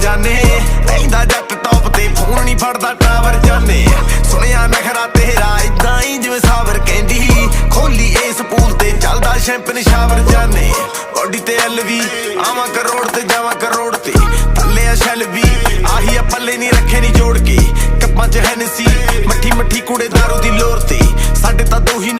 जाने रहिंदा जट टॉप ते फोन नहीं फड़दा टावर जाने सुनिया नखरा तेरा इदां ही जिवें सावर कहंदी खोली इस पूल ते चलदा शैंपन शावर जाने बॉडी ते LV आवा करोड़ ते जावा करोड़ ते थल्ले आ शैल भी आही आ पल्ले नहीं रखे नहीं जोड़ के कप्पां च हैनसी मट्ठी मट्ठी कूड़े दारू दी लोर ते साडे तां दो ही